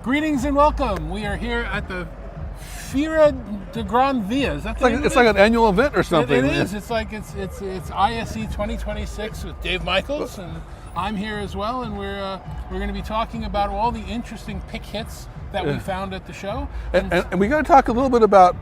Greetings and welcome. We are here at the Feira de Gran Via. Is that It's like an annual event or something. It is. It's like it's ISE26 with Dave Michels, and I'm here as well. And we're going to be talking about all the interesting pick hits that we found at the show. And we got to talk a little bit about,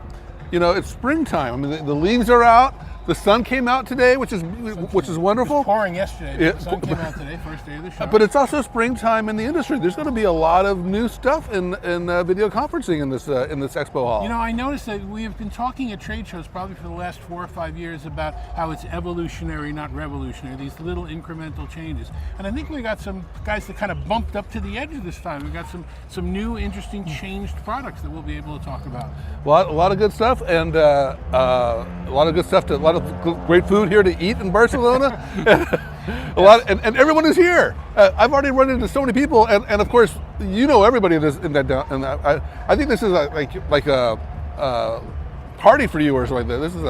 it's springtime. I mean, the leaves are out. The sun came out today, which is wonderful. It was pouring yesterday. The sun came out today, first day of the show. But it's also springtime in the industry. There's going to be a lot of new stuff in video conferencing in this expo hall. I noticed that we have been talking at trade shows probably for the last 4 or 5 years about how it's evolutionary, not revolutionary. These little incremental changes, and I think we got some guys that kind of bumped up to the edge this time. We got some new, interesting, changed products that we'll be able to talk about. A lot of good stuff, and a lot of good stuff a lot of great food here to eat in Barcelona. And everyone is here. I've already run into so many people, and of course, everybody in that. I think this is like a party for you or something like that. This is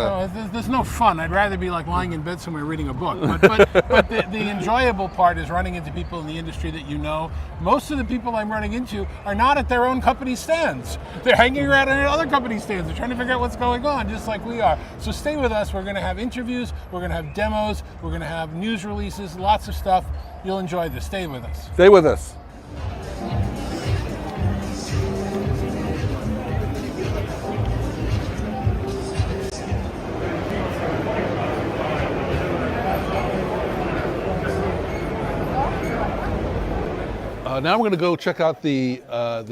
there's no fun. I'd rather be like lying in bed somewhere reading a book. But the enjoyable part is running into people in the industry that you know. Most of the people I'm running into are not at their own company stands. They're hanging around at other company stands. They're trying to figure out what's going on, just like we are. So stay with us. We're going to have interviews. We're going to have demos. We're going to have news releases. Lots of stuff. You'll enjoy this. Stay with us. Stay with us. Now we're going to go check out the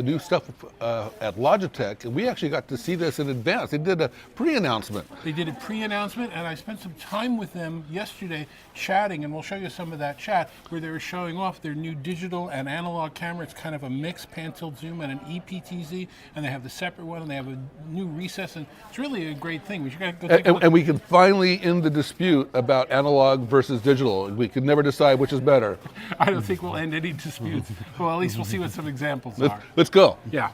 new stuff at Logitech, and we actually got to see this in advance. They did a pre-announcement. They did a pre-announcement, and I spent some time with them yesterday chatting, and we'll show you some of that chat where they were showing off their new digital and analog camera. It's kind of a mixed pan-tilt zoom and an EPTZ, and they have the separate one, and they have a new recess, and it's really a great thing. We should go take a look. And we can finally end the dispute about analog versus digital. We could never decide which is better. I don't think we'll end any disputes. Well, at least we'll see what some examples are. Let's go. Yeah.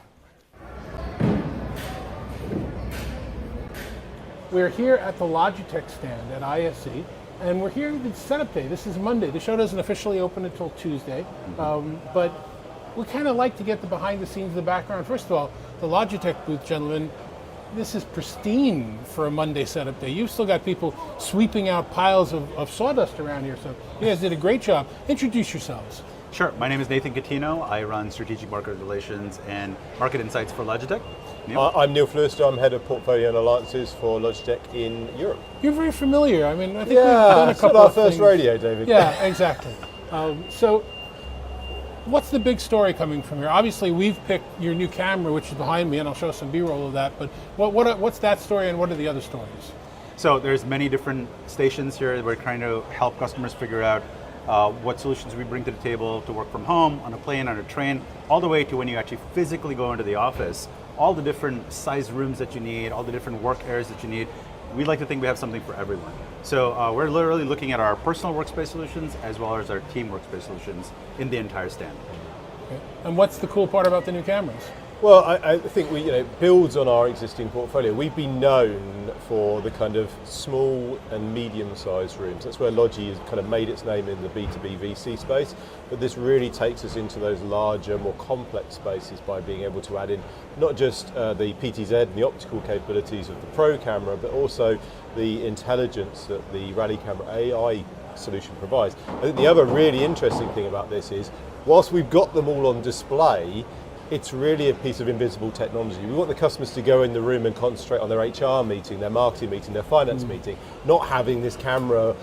We're here at the Logitech stand at ISE, and we're here at setup day. This is Monday. The show doesn't officially open until Tuesday, but we kind of like to get the behind the scenes, the background. First of all, the Logitech booth, gentlemen, this is pristine for a Monday setup day. You've still got people sweeping out piles of sawdust around here, so you guys did a great job. Introduce yourselves. Sure. My name is Nathan Catino. I run strategic market relations and market insights for Logitech. Neil? I'm Neil Fleuster. I'm head of portfolio and alliances for Logitech in Europe. You're very familiar. I mean, I think we've done a couple our of first things. radio, David. Yeah, exactly. So, what's the big story coming from here? Obviously, we've picked your new camera, which is behind me, and I'll show some B-roll of that. But what's that story, and what are the other stories? So there's many different stations here. We're trying to help customers figure out what solutions we bring to the table to work from home, on a plane, on a train, all the way to when you actually physically go into the office. All the different size rooms that you need, all the different work areas that you need. We like to think we have something for everyone. So we're literally looking at our personal workspace solutions as well as our team workspace solutions in the entire stand. Okay. And what's the cool part about the new cameras? Well, I think it builds on our existing portfolio. We've been known for the kind of small and medium-sized rooms. That's where Logi has kind of made its name in the B2B VC space. But this really takes us into those larger, more complex spaces by being able to add in not just the PTZ and the optical capabilities of the Pro camera, but also the intelligence that the Rally Camera AI solution provides. I think the other really interesting thing about this is, whilst we've got them all on display, it's really a piece of invisible technology. We want the customers to go in the room and concentrate on their HR meeting, their marketing meeting, their finance meeting, not having this camera,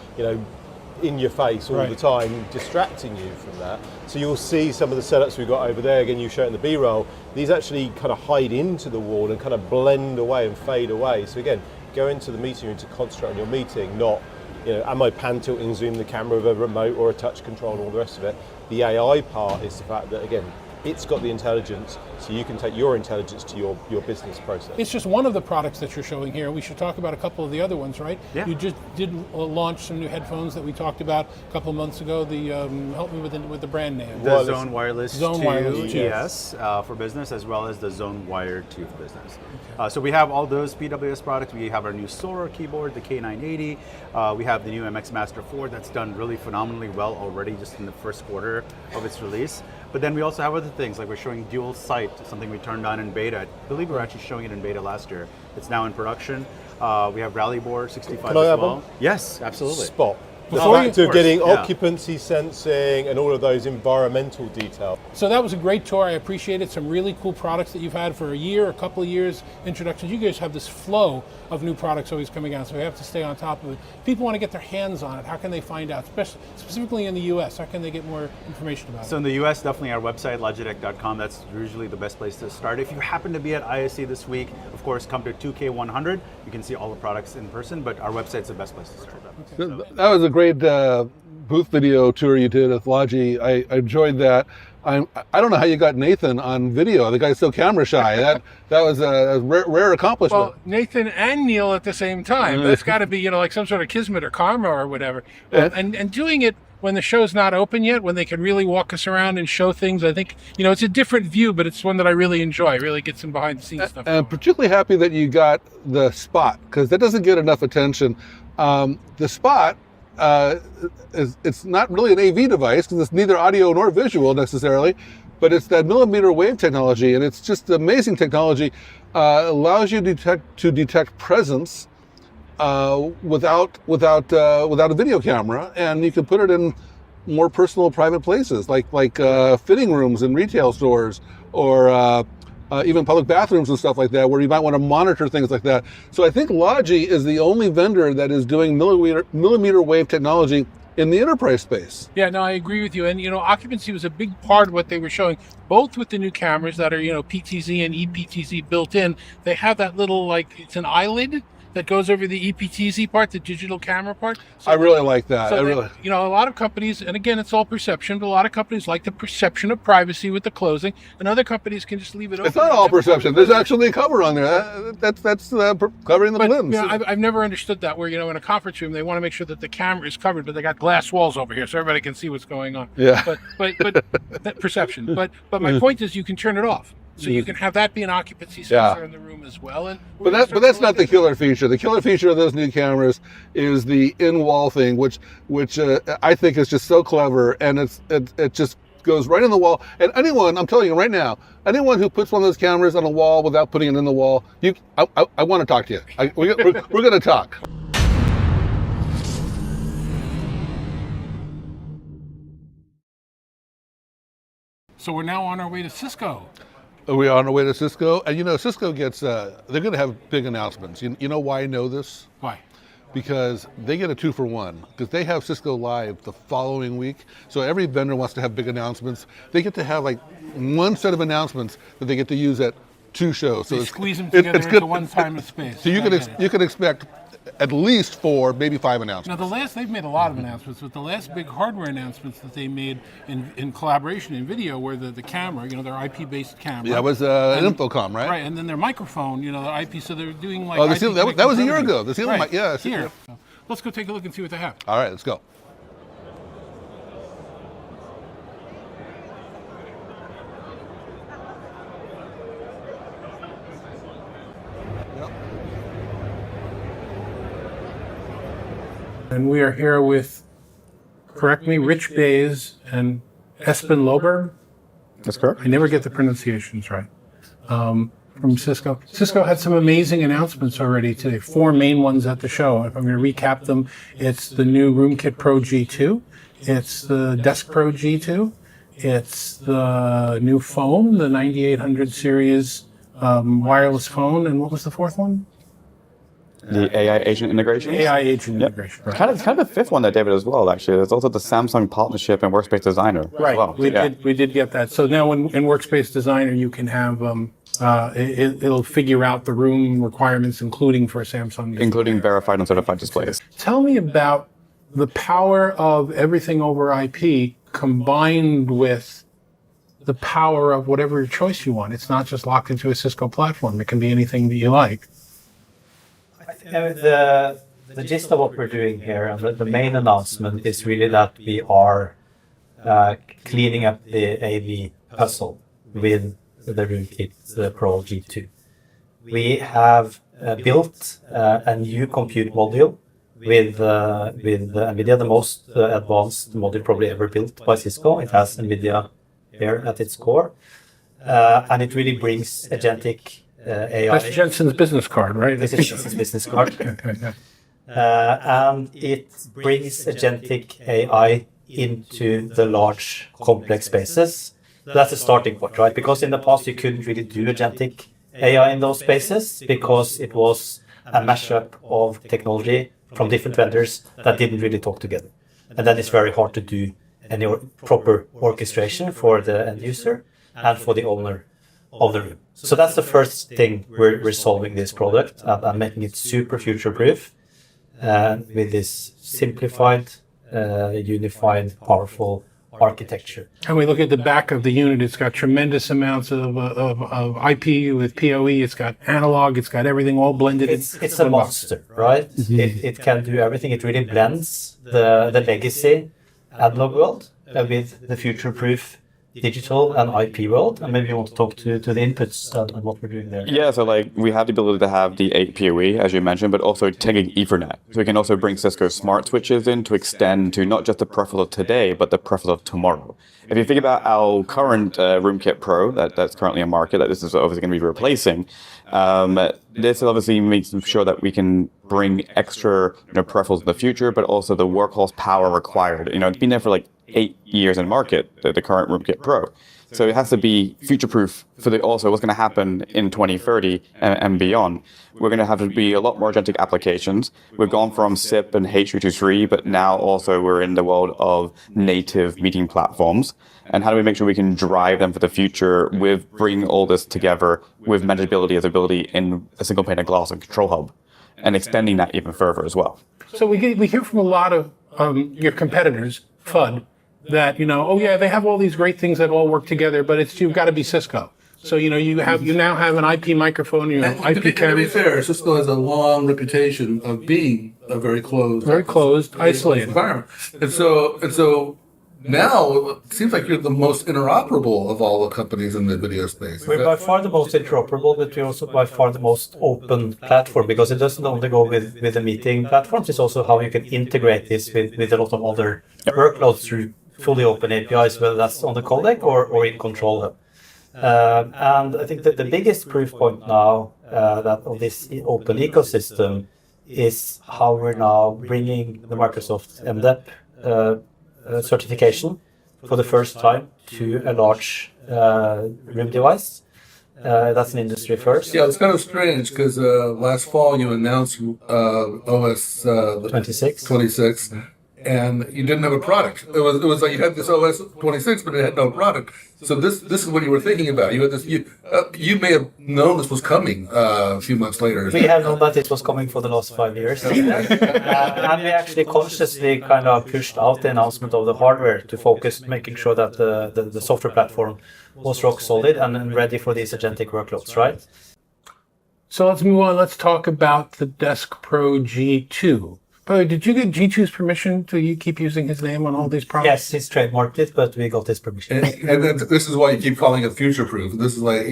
in your face all the time, distracting you from that. So you'll see some of the setups we've got over there. Again, you show it in the B-roll. These actually kind of hide into the wall and kind of blend away and fade away. So again, go into the meeting room to concentrate on your meeting, not, am I pan tilting zoom the camera with a remote or a touch control and all the rest of it. The AI part is the fact that, again, it's got the intelligence, so you can take your intelligence to your business process. It's just one of the products that you're showing here. We should talk about a couple of the other ones, right? Yeah. You just did launch some new headphones that we talked about a couple of months ago. The help me with the brand name. The Zone Wireless 2 Wireless 2. for business, as well as the Zone Wired 2 for business. Okay. So we have all those PWS products. We have our new Sora keyboard, the K980. We have the new MX Master 4 that's done really phenomenally well already just in the first quarter of its release. But then we also have other things, like we're showing dual sight, something we turned on in beta. I believe we were actually showing it in beta last year. It's now in production. We have Rally Board 65 Can I as have well. one? Yes, absolutely. Spot. The Before fact you- of getting yeah. occupancy sensing and all of those environmental details. So that was a great tour. I appreciate it. Some really cool products that you've had for a year, a couple of years, introductions. You guys have this flow of new products always coming out, so we have to stay on top of it. People want to get their hands on it. How can they find out, specifically in the US? How can they get more information about So it? in the US, definitely our website, logitech.com, that's usually the best place to start. If you happen to be at ISE this week, of course, come to 2K100. You can see all the products in person, but our website's the best place to start. That was a great booth video tour you did with Logi. I enjoyed that. I don't know how you got Nathan on video. The guy's so camera shy. That was a rare accomplishment. Well, Nathan and Neil at the same time. That's got to be, like some sort of kismet or karma or whatever. And doing it when the show's not open yet, when they can really walk us around and show things, I think, it's a different view, but it's one that I really enjoy. It really gets some behind the scenes stuff. And I'm particularly happy that you got the Spot, because that doesn't get enough attention. The Spot, it's not really an AV device because it's neither audio nor visual necessarily, but it's that millimeter wave technology, and it's just amazing technology. Allows you to detect presence without a video camera, and you can put it in more personal, private places like fitting rooms in retail stores or even public bathrooms and stuff like that, where you might want to monitor things like that. So I think Logi is the only vendor that is doing millimeter wave technology in the enterprise space. Yeah, no, I agree with you. And, occupancy was a big part of what they were showing, both with the new cameras that are, PTZ and ePTZ built in. They have that little, it's an eyelid that goes over the ePTZ part, the digital camera part. So I really like that. So a lot of companies, and again, it's all perception, but a lot of companies like the perception of privacy with the closing, and other companies can just leave it open. It's not all perception. There's actually a cover on there. That's covering the But limbs. I've never understood that, where in a conference room they want to make sure that the camera is covered, but they got glass walls over here so everybody can see what's going on. Yeah. But that perception. But my point is, you can turn it off. So you can have that be an occupancy sensor in the room as well. And But that's not the killer feature. The killer feature of those new cameras is the in-wall thing, which I think is just so clever, and it just goes right in the wall. And I'm telling you right now, anyone who puts one of those cameras on a wall without putting it in the wall, I want to talk to you. We're going to talk. So we're now on our way to Cisco. We are on our way to Cisco, and Cisco gets, they're going to have big announcements. You know why I know this? Why? Because they get a 2-for-1, because they have Cisco Live the following week. So every vendor wants to have big announcements. They get to have one set of announcements that they get to use at 2 shows. So They squeeze them together into one time and space. So you can expect at least 4, maybe 5 announcements. Now they've made a lot of announcements, but the last big hardware announcements that they made in collaboration in video were the camera, their IP-based camera. Yeah, it was an Infocom, right? Right, and then their microphone, the IP. So they're doing Oh, IP that was a year connectivity. ago. The ceiling Right, mic, yeah. here. So let's go take a look and see what they have. All right, let's go. And we are here with, correct me, Rich Bays and Espen Loberg. That's correct. I never get the pronunciations right. From Cisco. Cisco had some amazing announcements already today. 4 main ones at the show. If I'm going to recap them, it's the new RoomKit Pro G2. It's the Desk Pro G2. It's the new phone, the 9800 series wireless phone. And what was the 4th one? The AI agent integration. AI agent integration. Right. Kind of the 5th one that David as well. Actually, there's also the Samsung partnership and Workspace Designer. Right. As well. We did get that. So now in Workspace Designer, you can have it'll figure out the room requirements, including for Samsung, Including verified and certified displays. Tell me about the power of everything over IP combined with the power of whatever choice you want. It's not just locked into a Cisco platform. It can be anything that you like. The gist of what we're doing here, and the main announcement is really that we are cleaning up the AV puzzle with the RoomKit Pro G2. We have built a new compute module with NVIDIA, the most advanced module probably ever built by Cisco. It has NVIDIA here at its core. And it really brings agentic AI. That's Jensen's business card, right? This is Jensen's business card. And it brings agentic AI into the large complex spaces. That's a starting point, right? Because in the past you couldn't really do agentic AI in those spaces because it was a mashup of technology from different vendors that didn't really talk together. And then it's very hard to do any proper orchestration for the end user and for the owner of the room. So that's the first thing we're solving this product and making it super future-proof with this simplified, unified, powerful architecture. And we look at the back of the unit, it's got tremendous amounts of IP with PoE, it's got analog, it's got everything all blended. It's a monster, right? It can do everything. It really blends the legacy analog world with the future-proof digital and IP world. And maybe you want to talk to the inputs and what we're doing there. Yeah, so like we have the ability to have the 8 PoE, as you mentioned, but also 10 gig Ethernet. So we can also bring Cisco smart switches in to extend to not just the peripheral of today, but the peripheral of tomorrow. If you think about our current RoomKit Pro that's currently in market, that this is obviously going to be replacing, this obviously makes sure that we can bring extra peripherals in the future, but also the workhorse power required. It's been there for like 8 years in market, the current RoomKit Pro. So it has to be future-proof for also what's going to happen in 2030 and beyond. We're going to have to be a lot more agentic applications. We've gone from SIP and H323, but now also we're in the world of native meeting platforms. And how do we make sure we can drive them for the future with bringing all this together with manageability as ability in a single pane of glass and control hub and extending that even further as well. So we hear from a lot of your competitors, FUD, that oh yeah, they have all these great things that all work together, but you've got to be Cisco. So you now have an IP microphone, IP To be fair, Cisco has a long reputation of being a very closed, isolated environment, and so now it seems like you're the most interoperable of all the companies in the video space. We're by far the most interoperable, but we're also by far the most open platform because it doesn't only go with the meeting platforms, it's also how you can integrate this with a lot of other workloads through fully open APIs, whether that's on the codec or in Control Hub. And I think that the biggest proof point now that of this open ecosystem is how we're now bringing the Microsoft MDEP certification for the first time to a large room device. That's an industry first. Yeah, it's kind of strange because last fall you announced OS 26. And you didn't have a product. It was like you had this OS 26, but it had no product. So this is what you were thinking about. You had this. You may have known this was coming a few months later. We have known that it was coming for the last 5 years, and we actually consciously kind of pushed out the announcement of the hardware to focus, making sure that the software platform was rock solid and ready for these agentic workloads, right? So let's move on. Let's talk about the Desk Pro G2. By the way, did you get G2's permission to keep using his name on all these products? Yes, he's trademarked it, but we got his permission. And then this is why you keep calling it future-proof. This is like,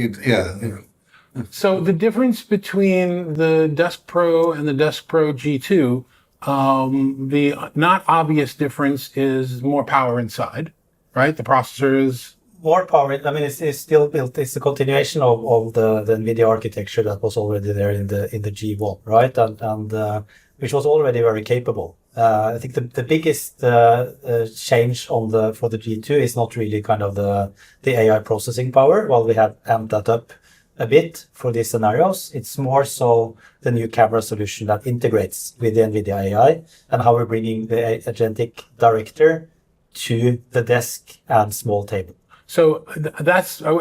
So the difference between the Desk Pro and the Desk Pro G2, the not obvious difference is more power inside, right? The processor is... More power. I mean, it's still built. It's a continuation of the NVIDIA architecture that was already there in the G1, right? And which was already very capable. I think the biggest change for the G2 is not really kind of the AI processing power. While we have amped that up a bit for these scenarios, it's more so the new camera solution that integrates with the NVIDIA AI and how we're bringing the agentic director to the desk and small table. So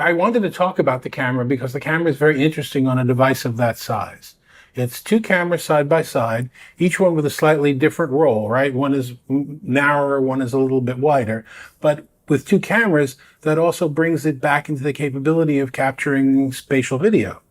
I wanted to talk about the camera because the camera is very interesting on a device of that size. It's two cameras side by side, each one with a slightly different role, right? One is narrower, one is a little bit wider. But with two cameras, that also brings it back into the capability of capturing spatial video.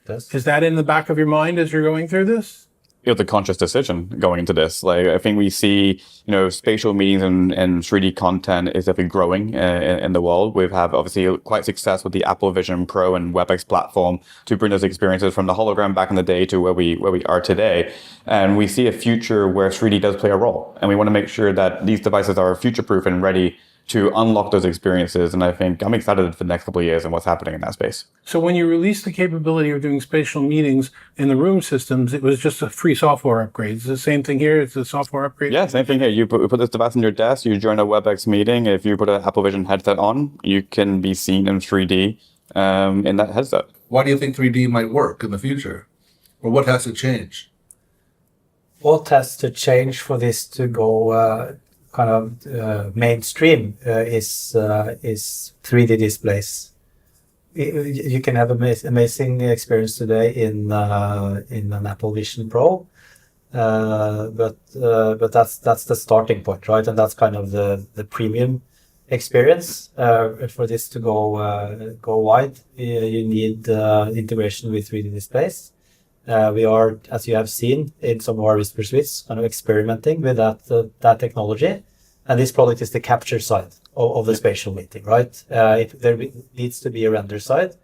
Yes. Is that in the back of your mind as you're going through this? It was a conscious decision going into this. Like, I think we see, spatial meetings and 3D content is definitely growing in the world. We've had obviously quite success with the Apple Vision Pro and WebEx platform to bring those experiences from the hologram back in the day to where we are today. And we see a future where 3D does play a role. And we want to make sure that these devices are future-proof and ready to unlock those experiences. And I think I'm excited for the next couple of years and what's happening in that space. So when you released the capability of doing spatial meetings in the room systems, it was just a free software upgrade. Is the same thing here? It's a software upgrade? Yeah, same thing here. You put this device on your desk, you join a WebEx meeting. If you put an Apple Vision headset on, you can be seen in 3D in that headset. Why do you think 3D might work in the future? Or what has to change? What has to change for this to go mainstream is 3D displays. You can have amazing experience today in an Apple Vision Pro, but that's the starting point, right? And that's kind of the premium experience. For this to go wide, you need integration with 3D displays. We are, as you have seen in some of our Whisper Suites, kind of experimenting with that technology. And this product is the capture side of the spatial meeting, right? There needs to be a render side.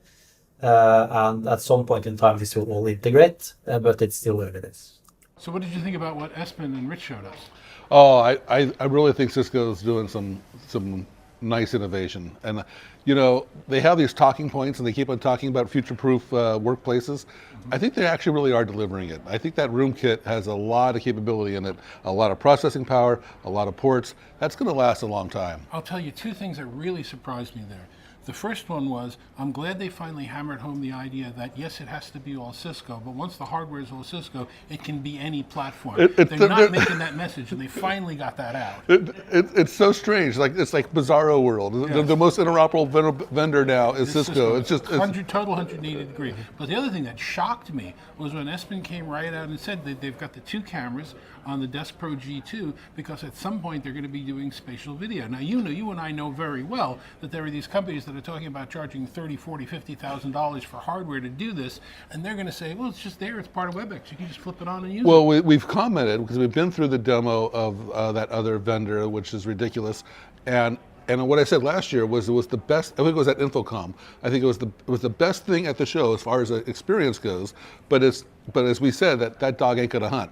And at some point in time, this will all integrate, but it's still early days. So what did you think about what Espen and Rich showed us? Oh, I really think Cisco's doing some nice innovation. And, you know, they have these talking points and they keep on talking about future-proof workplaces. I think they actually really are delivering it. I think that room kit has a lot of capability in it, a lot of processing power, a lot of ports. That's going to last a long time. I'll tell you two things that really surprised me there. The first one was, I'm glad they finally hammered home the idea that, yes, it has to be all Cisco, but once the hardware is all Cisco, it can be any platform. They're not making that message, and they finally got that out. It's so strange. It's like Bizarro World. Yes. The most interoperable vendor now is Cisco. It's just total 180 degree. But the other thing that shocked me was when Espen came right out and said that they've got the two cameras on the Desk Pro G2 because at some point they're going to be doing spatial video. Now you and I know very well that there are these companies that are talking about charging $30,000, $40,000, $50,000 for hardware to do this, and they're going to say, well, it's just there, it's part of WebEx. You can just flip it on and use it. Well, we've commented because we've been through the demo of that other vendor, which is ridiculous, and what I said last year was it was the best. I think it was at Infocom. I think it was the best thing at the show as far as the experience goes. But as we said, that dog ain't gonna hunt,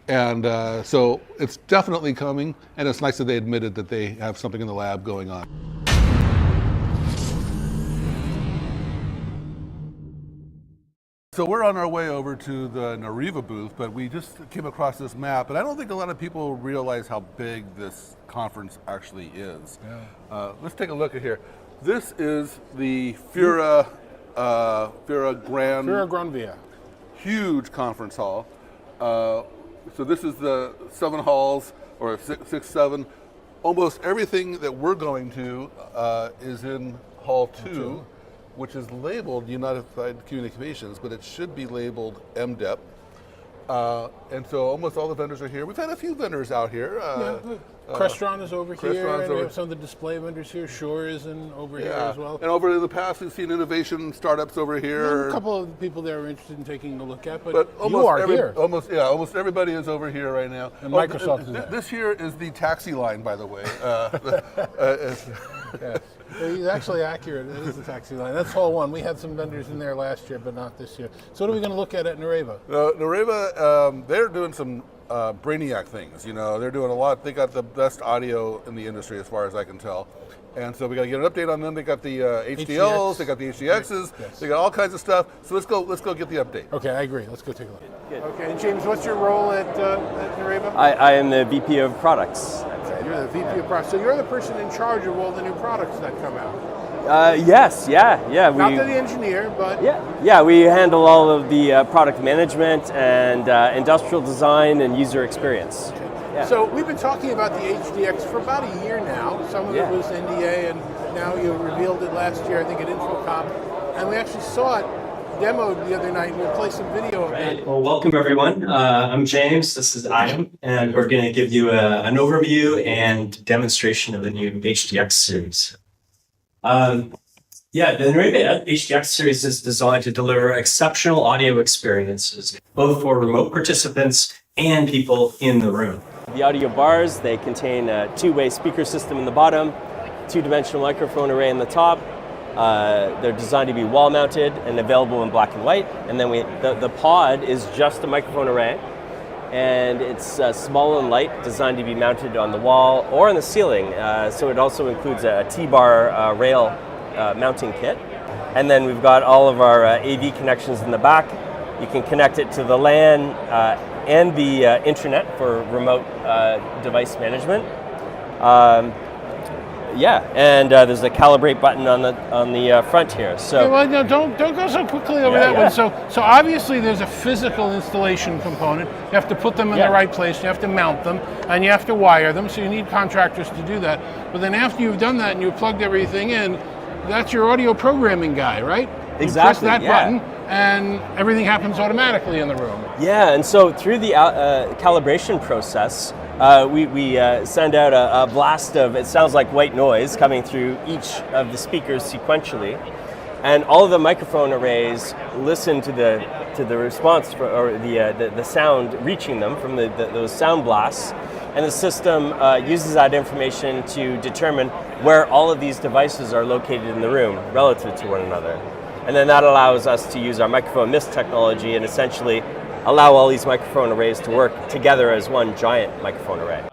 and so it's definitely coming. And it's nice that they admitted that they have something in the lab going on. So we're on our way over to the Nariva booth, but we just came across this map, and I don't think a lot of people realize how big this conference actually is. Yeah. Let's take a look at here. This is the Fura Gran Via. Huge conference hall. So this is the 7 halls, or 6, 7. Almost everything that we're going to is in Hall 2. Which is labeled Unified Communications, but it should be labeled MDEP. And so almost all the vendors are here. We've had a few vendors out here. Crestron is over here, and we over. have some of the display vendors here. Shure is over here as well. And over in the past, we've seen innovation startups over here. A couple of people there are interested in taking a look at, but almost you are here. Almost everybody is over here right now. And Microsoft is there. This here is the taxi line, by the way. Yes. He's actually accurate. It is the taxi line. That's Hall 1. We had some vendors in there last year, but not this year. So what are we going to look at Nariva? Nariva, they're doing some brainiac things. You know, they're doing a lot. They got the best audio in the industry, as far as I can tell. And so we got to get an update on them. They got the HDLs, they got the HDXs, yes. They got all kinds of stuff. So let's go get the update. Okay, I agree. Let's go take a look. Good. Okay, and James, what's your role at Nariva? I am the VP of products. Okay, you're the VP of products. So you're the person in charge of all the new products that come out. Yes, yeah. Not the engineer, but yeah. We handle all of the product management and industrial design and user experience. Okay. Yeah. So we've been talking about the HDX for about a year now. Some of it was NDA, and now you revealed it last year, I think, at Infocom. And we actually saw it demoed the other night, and we'll play some video of it. Well, welcome everyone. I'm James, this is Adam, and we're going to give you an overview and demonstration of the new HDX series. The Nariva HDX series is designed to deliver exceptional audio experiences, both for remote participants and people in the room. The audio bars, they contain a two-way speaker system in the bottom, two-dimensional microphone array in the top. They're designed to be wall-mounted and available in black and white. And then the pod is just a microphone array. and it's small and light, designed to be mounted on the wall or on the ceiling. So it also includes a T-bar rail mounting kit. And then we've got all of our AV connections in the back. You can connect it to the LAN and the intranet for remote device management. And there's a calibrate button on the front here. So Okay, well, no, don't go so quickly over that one. So obviously there's a physical installation component. You have to put them in the right place. You have to mount them, and you have to wire them. So you need contractors to do that. But then after you've done that and you've plugged everything in, that's your audio programming guy, right? Exactly. You press that button, and everything happens automatically in the room. Yeah, and so through the calibration process, we send out a blast of, it sounds like white noise coming through each of the speakers sequentially, and all of the microphone arrays listen to the response or the sound reaching them from those sound blasts, and the system uses that information to determine where all of these devices are located in the room relative to one another. And then that allows us to use our microphone mist technology and essentially allow all these microphone arrays to work together as one giant microphone array.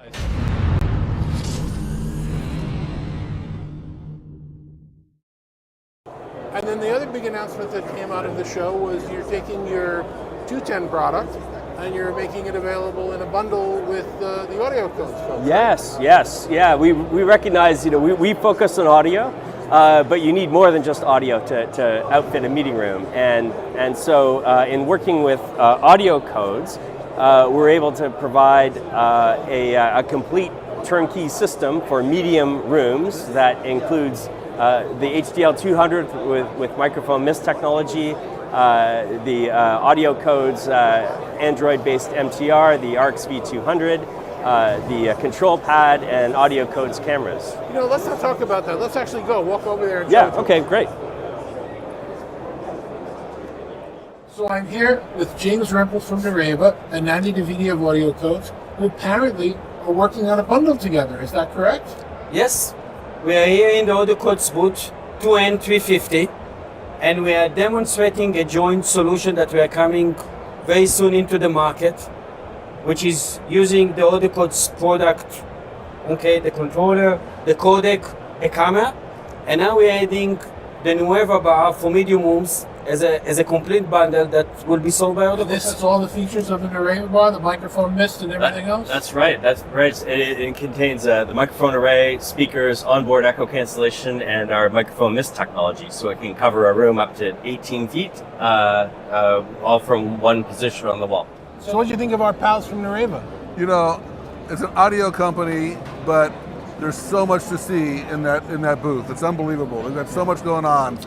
And then the other big announcement that came out of the show was you're taking your 210 product and you're making it available in a bundle with the audio codes. Folks. Yes, yeah. We recognize, we focus on audio, but you need more than just audio to outfit a meeting room. And so in working with audio codes, we're able to provide a complete turnkey system for medium rooms that includes the HDL200 with microphone mist technology, the audio codes, Android-based MTR, the RXV200, the control pad, and audio codes cameras. Let's not talk about that. Let's actually go. Walk over there and show it to Okay, them. great. So I'm here with James Rempel from Nareva and Nandi Davidi of Audio Codes, who apparently are working on a bundle together. Is that correct? Yes, we are here in the Audio Codes booth 2N350, and we are demonstrating a joint solution that we are coming very soon into the market, which is using the Audio Codes product, the controller, the codec, a camera, and now we are adding the Nueva bar for medium rooms as a complete bundle that will be sold by Audio Codes. This is all the features of the Nareva bar, the microphone mist and everything else? That's right. It contains the microphone array, speakers, onboard echo cancellation, and our microphone mist technology, so it can cover a room up to 18 feet, all from one position on the wall. So what do you think of our pals from Nareva? It's an audio company, but there's so much to see in that booth. It's unbelievable. They've got so much going on.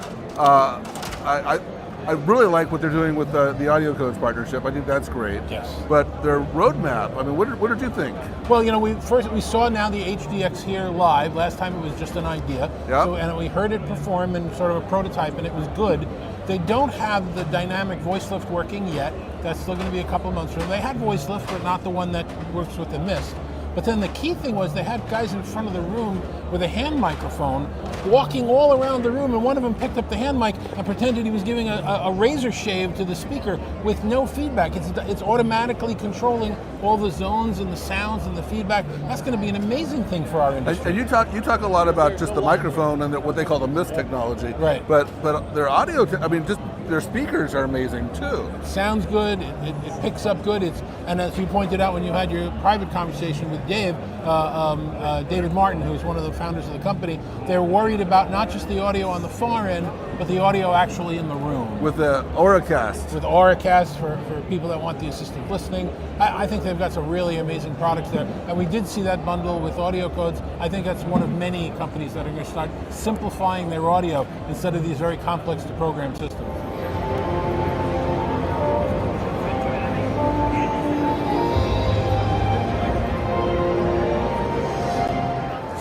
I really like what they're doing with the Audio Codes partnership. I think that's great. Yes. But their roadmap, what did you think? Well, we saw now the HDX here live. Last time it was just an idea. Yep. And we heard it perform in sort of a prototype, and it was good. They don't have the dynamic voice lift working yet. That's still going to be a couple of months from now. They had voice lift, but not the one that works with the mist. But then the key thing was they had guys in front of the room with a hand microphone walking all around the room, and one of them picked up the hand mic and pretended he was giving a razor shave to the speaker with no feedback. It's automatically controlling all the zones and the sounds and the feedback. That's going to be an amazing thing for our industry. And you talk a lot about just the microphone and what they call the mist technology. Right. But their audio, just their speakers are amazing too. It sounds good. It picks up good. And as you pointed out when you had your private conversation with Dave, David Martin, who's one of the founders of the company, they're worried about not just the audio on the far end, but the audio actually in the room. With the Auracast. With Auracast for people that want the assistive listening. I think they've got some really amazing products there. And we did see that bundle with Audio Codes. I think that's one of many companies that are going to start simplifying their audio instead of these very complex to program systems.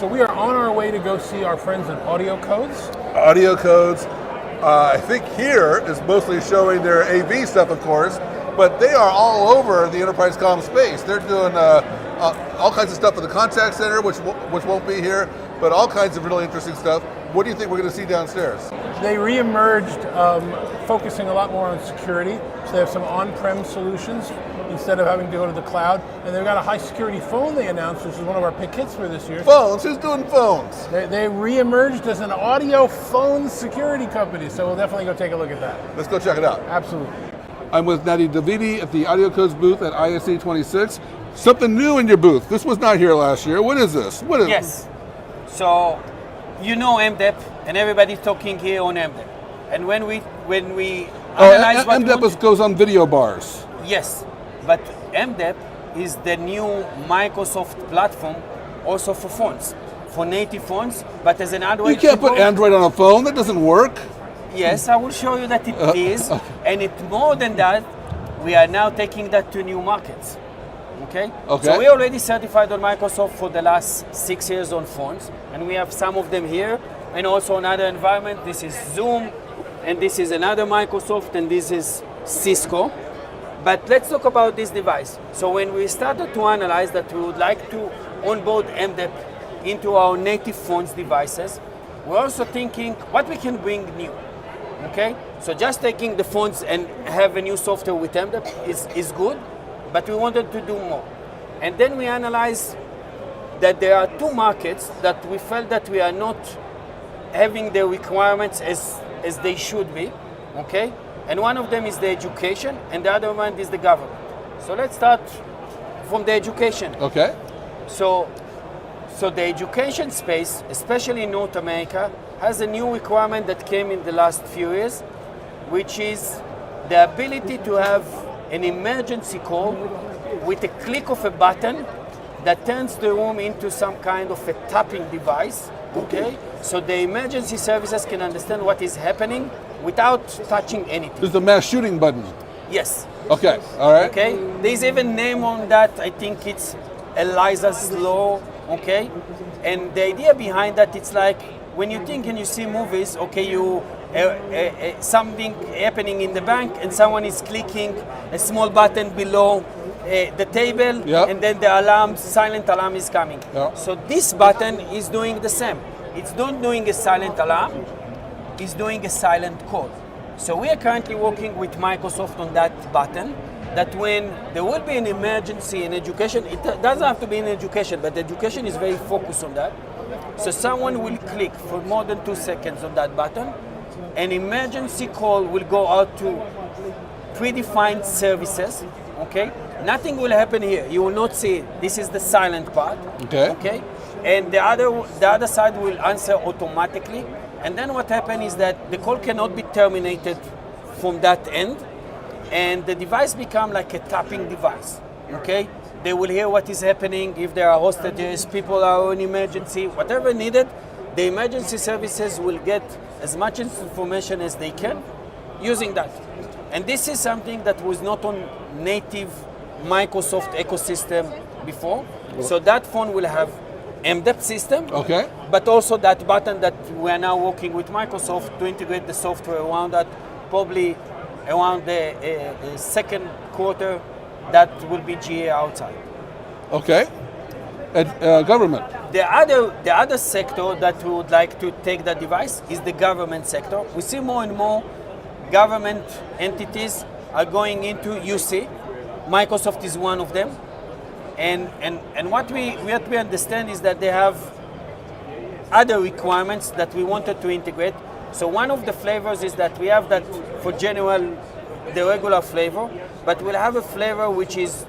So we are on our way to go see our friends at Audio Codes. Audio Codes, I think here is mostly showing their AV stuff, of course, but they are all over the enterprise comm space. They're doing all kinds of stuff in the contact center, which won't be here, but all kinds of really interesting stuff. What do you think we're going to see downstairs? They re-emerged, focusing a lot more on security. So they have some on-prem solutions. instead of having to go to the cloud. And they've got a high security phone they announced, which is one of our pick hits for this year. Phones? Who's doing phones? They re-emerged as an audio phone security company, so we'll definitely go take a look at that. Let's go check it out. Absolutely. I'm with Natty Davidi at the Audio Codes booth at ISE26. Something new in your booth. This was not here last year. What is this? What is Yes. So, you know MDEP, and everybody's talking here on MDEP. And when we analyze what we want MDEP goes on video bars. Yes, but MDEP is the new Microsoft platform also for phones, for native phones, but as an Android. You can't put Android on a phone. That doesn't work. Yes, I will show you that it is, and it's more than that. We are now taking that to new markets. Okay? So we already certified on Microsoft for the last 6 years on phones, and we have some of them here, and also another environment. This is Zoom, and this is another Microsoft, and this is Cisco. But let's talk about this device. So when we started to analyze that we would like to onboard MDEP into our native phones devices, we're also thinking what we can bring new. Okay? So just taking the phones and have a new software with MDEP is good, but we wanted to do more. And then we analyzed that there are two markets that we felt that we are not having the requirements as they should be. Okay? And one of them is the education, and the other one is the government. So let's start from the education. Okay. So the education space, especially in North America, has a new requirement that came in the last few years, which is the ability to have an emergency call with a click of a button that turns the room into some kind of a tapping device. Okay? So the emergency services can understand what is happening without touching anything. This is the mass shooting button. Yes. Okay, all right. Okay, there's even name on that. I think it's Eliza's law. Okay, and the idea behind that, it's like when you think and you see movies. Okay, you something happening in the bank, and someone is clicking a small button below the table, and then the alarm, silent alarm is coming. So this button is doing the same. It's not doing a silent alarm. Is doing a silent call. So we are currently working with Microsoft on that button, that when there will be an emergency in education, it doesn't have to be in education, but education is very focused on that. So someone will click for more than 2 seconds on that button, an emergency call will go out to predefined services. Okay? Nothing will happen here. You will not see it. This is the silent part. Okay? And the other side will answer automatically. And then what happens is that the call cannot be terminated from that end, and the device becomes like a tapping device. Okay? They will hear what is happening, if there are hostages, people are in emergency, whatever needed, the emergency services will get as much information as they can using that. And this is something that was not on native Microsoft ecosystem before. So that phone will have MDEP system, but also that button that we are now working with Microsoft to integrate the software around that, probably around the second quarter, that will be GA outside. Okay. And government. The other sector that we would like to take that device is the government sector. We see more and more government entities are going into UC. Microsoft is one of them. And what we understand is that they have other requirements that we wanted to integrate. So one of the flavors is that we have that for general, the regular flavor, but we'll have a flavor which is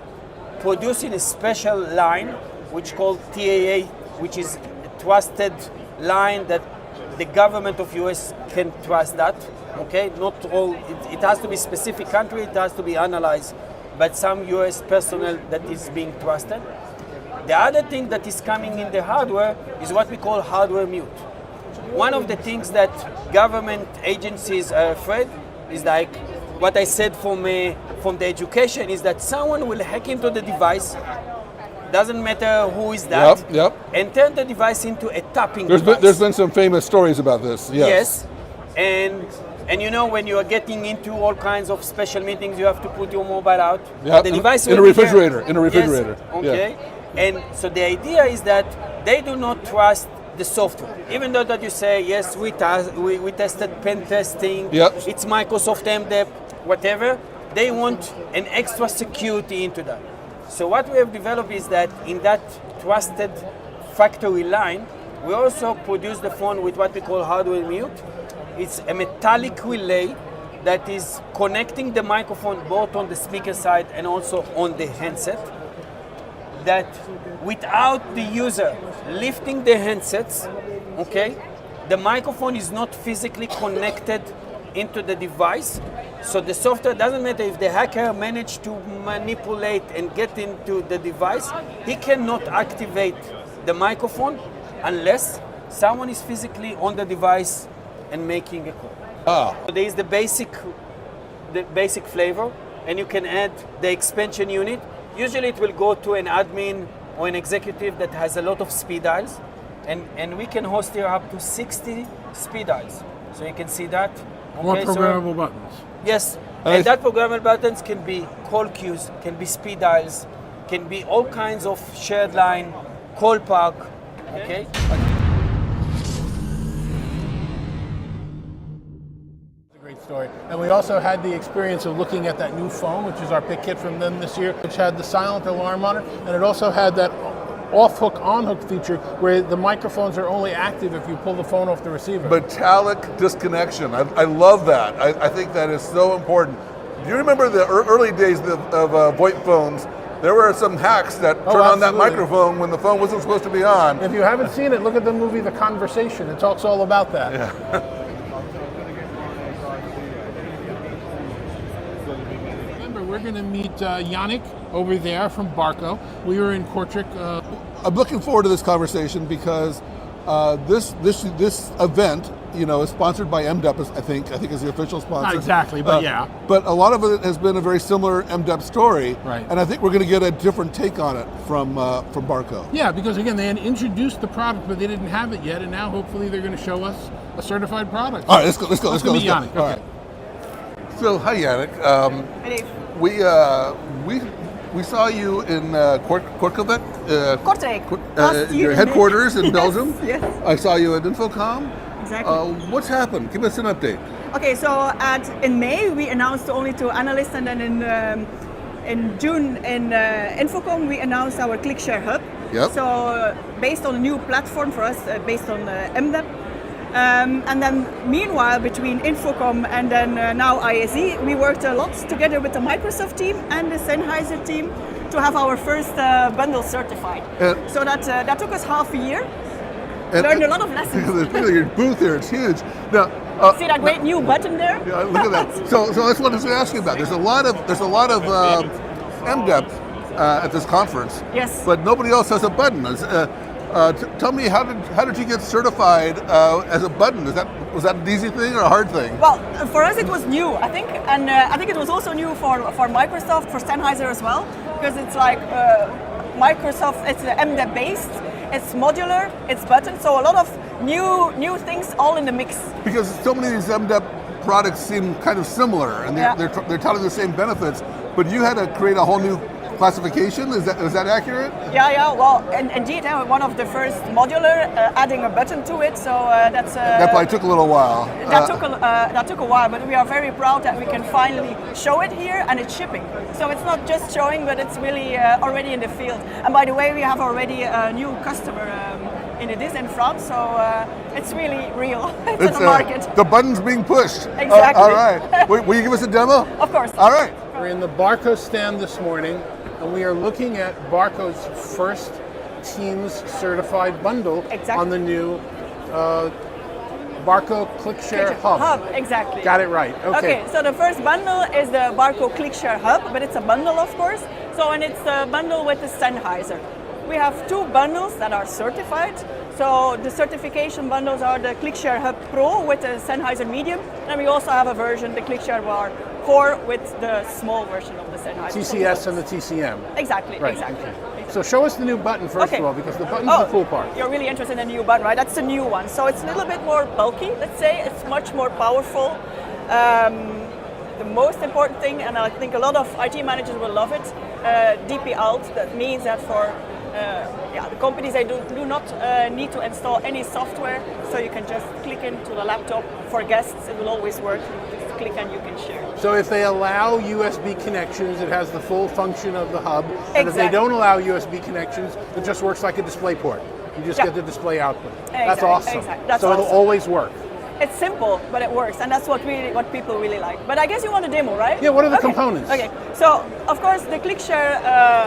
producing a special line, which called TAA, which is a trusted line that the government of US can trust that. Okay, not all, it has to be specific country, it has to be analyzed, but some US personnel that is being trusted. The other thing that is coming in the hardware is what we call hardware mute. One of the things that government agencies are afraid is like what I said from the education, is that someone will hack into the device, doesn't matter who is that, and turn the device into a tapping device. There's been some famous stories about this, yes. And you know, when you are getting into all kinds of special meetings, you have to put your mobile out. The device in a refrigerator. In a refrigerator. Yes, okay. And so the idea is that they do not trust the software. Even though that you say, yes, we tested pen testing, it's Microsoft MDEP, whatever, they want an extra security into that. So what we have developed is that in that trusted factory line, we also produce the phone with what we call hardware mute. It's a metallic relay that is connecting the microphone both on the speaker side and also on the handset. That without the user lifting the handsets, okay, the microphone is not physically connected into the device. So the software doesn't matter if the hacker managed to manipulate and get into the device, he cannot activate the microphone unless someone is physically on the device and making a call. So there is the basic flavor, and you can add the expansion unit. Usually it will go to an admin or an executive that has a lot of speed dials, and we can host here up to 60 speed dials. So you can see that. More Okay, programmable buttons. Yes, and that programmable buttons can be call queues, can be speed dials, can be all kinds of shared line, call park, okay? Great story. And we also had the experience of looking at that new phone, which is our pick kit from them this year, which had the silent alarm on it, and it also had that off-hook, on-hook feature where the microphones are only active if you pull the phone off the receiver. Metallic disconnection. I love that. I think that is so important. Do you remember the early days of VoIP phones? There were some hacks that turned on that absolutely. microphone when the phone wasn't supposed to be on. If you haven't seen it, look at the movie The Conversation. It talks all about that. Yeah. Remember, we're going to meet Yannick over there from Barco. We were in Kortrijk. I'm looking forward to this conversation because this event, you know, is sponsored by MDEP. I think is the official sponsor. Not exactly, but yeah. But a lot of it has been a very similar MDEP story, Right. And I think we're going to get a different take on it from Barco. Yeah, because again, they had introduced the product, but they didn't have it yet, and now hopefully they're going to show us a certified product. All right, let's go. Let's meet Yannick. All Okay. right. So, hi Yannick. We saw you in Kortrijk, your headquarters in Belgium. Yes. I saw you at Infocom. Exactly. What's happened? Give us an update. Okay, so in May we announced only to analysts, and then in June in Infocom we announced our ClickShare Hub. Yep. So based on a new platform for us, based on MDEP. And then meanwhile, between Infocom and then now ISE, we worked a lot together with the Microsoft team and the Sennheiser team to have our first bundle certified. So that took us half a year. Learned a lot of lessons. Your booth here, it's huge. Now, see that great new button there? Yeah, look at that. So that's what I was asking about. There's a lot of MDEP at this conference. Yes. But nobody else has a button. Tell me, how did you get certified as a button? Was that an easy thing or a hard thing? Well, for us it was new, I think, and I think it was also new for Microsoft, for Sennheiser as well, because it's like Microsoft. It's MDEP based, it's modular, it's button, so a lot of new things all in the mix. Because so many of these MDEP products seem kind of similar, and they're touting the same benefits, but you had to create a whole new classification. Is that accurate? Yeah. Well, indeed, one of the first modular, adding a button to it. So that's that probably took a little while. That took a while, but we are very proud that we can finally show it here, and it's shipping. So it's not just showing, but it's really already in the field. And by the way, we have already a new customer in France, so it's really real. It's in the market. The button's being pushed. Exactly. All right. Will you give us a demo? Of course. All right. We're in the Barco stand this morning, and we are looking at Barco's first Teams certified bundle on the new Barco ClickShare Hub. Exactly. Got it right. Okay. So the first bundle is the Barco ClickShare Hub, but it's a bundle, of course. So, and it's a bundle with the Sennheiser. We have two bundles that are certified. So the certification bundles are the ClickShare Hub Pro with the Sennheiser Medium, and we also have a version, the ClickShare Bar 4, with the small version of the Sennheiser. TCS and the TCM. Exactly, Right. exactly. Okay. So show us the new button first of all, because the button's the cool part. You're really interested in the new button, right? That's the new one. So it's a little bit more bulky, let's say. It's much more powerful. The most important thing, and I think a lot of IT managers will love it, DP Alt. That means that for the companies, they do not need to install any software, so you can just click into the laptop. For guests, it will always work. click and you can share. So if they allow USB connections, it has the full function of the hub. And if they Exactly. don't allow USB connections, it just works like a display port. You just Yeah. get the display output. That's Exactly, awesome. exactly. That's so it'll awesome. always work. It's simple, but it works, and that's what people really like. But I guess you want a demo, right? Yeah, what are the Okay, components? Okay, so of course the ClickShare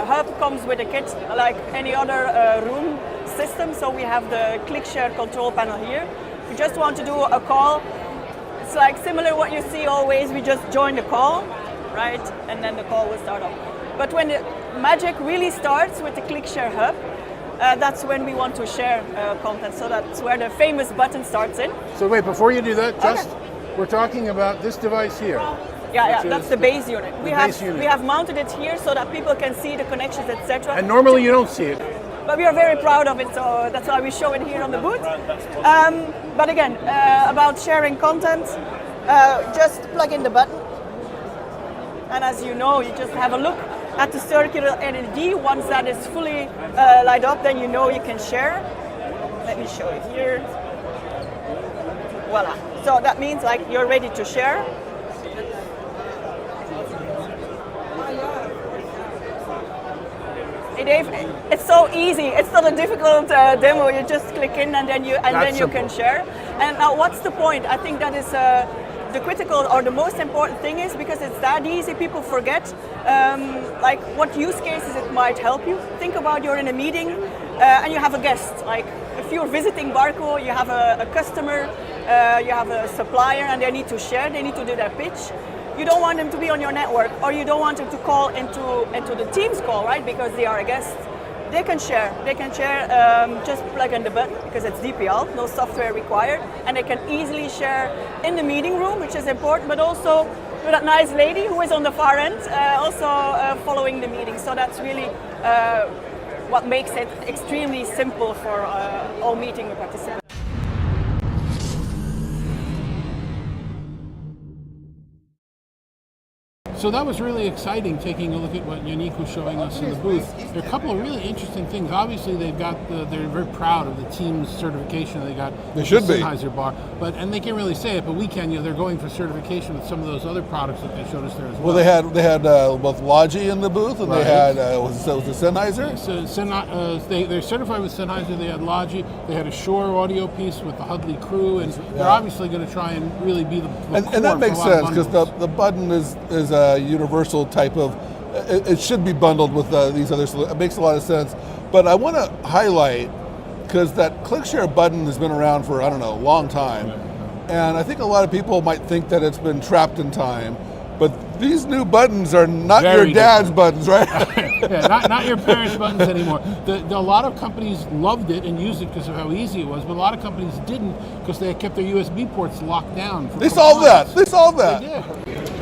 hub comes with a kit like any other room system. So we have the ClickShare control panel here. We just want to do a call. It's like similar what you see always. We just join the call, right? And then the call will start up. But when the magic really starts with the ClickShare hub, that's when we want to share content. So that's where the famous button starts in. So wait, before you do that, just we're talking about this device here. Yeah, which that's is the base unit. the base unit. We have mounted it here so that people can see the connections, etc. And normally you don't see it. But we are very proud of it, so that's why we show it here on the booth. But again, about sharing content, just plug in the button. And as you know, you just have a look at the circular LED. Once that is fully light up, then you know you can share. Let me show you here. Voila. So that means like you're ready to share. Hey Dave, it's so easy. It's not a difficult demo. You just click in and then you can share. And now, what's the point? I think that is the critical or the most important thing is because it's that easy. People forget like what use cases it might help you. Think about you're in a meeting and you have a guest. Like if you're visiting Barco, you have a customer, you have a supplier, and they need to share. They need to do their pitch. You don't want them to be on your network, or you don't want them to call into the Teams call, right? Because they are a guest. They can share. They can share. Just plug in the button because it's DPL, no software required, and they can easily share in the meeting room, which is important, but also with that nice lady who is on the far end, also following the meeting. So that's really what makes it extremely simple for all meeting participants. So that was really exciting, taking a look at what Yannick was showing us in the booth. There are a couple of really interesting things. Obviously, they're very proud of the Teams certification they got. They should the be. Sennheiser bar, and they can't really say it, but we can. They're going for certification with some of those other products that they showed us there as well. Well, they had both Logi in the booth, and Right. they had was it Sennheiser? So they're certified with Sennheiser. They had Logi. They had a Shure audio piece with the Hudley crew, and they're obviously going to try and really be the And core that for makes a lot of sense because bundles. the button is a universal type of. It should be bundled with these other. It makes a lot of sense. But I want to highlight because that ClickShare button has been around for a long time, and I think a lot of people might think that it's been trapped in time. But these new buttons are not Very your dad's buttons, right? Yeah, not your parents' buttons anymore. A lot of companies loved it and used it because of how easy it was, but a lot of companies didn't because they had kept their USB ports locked down. For They solved that. compliance. They solved that. They did.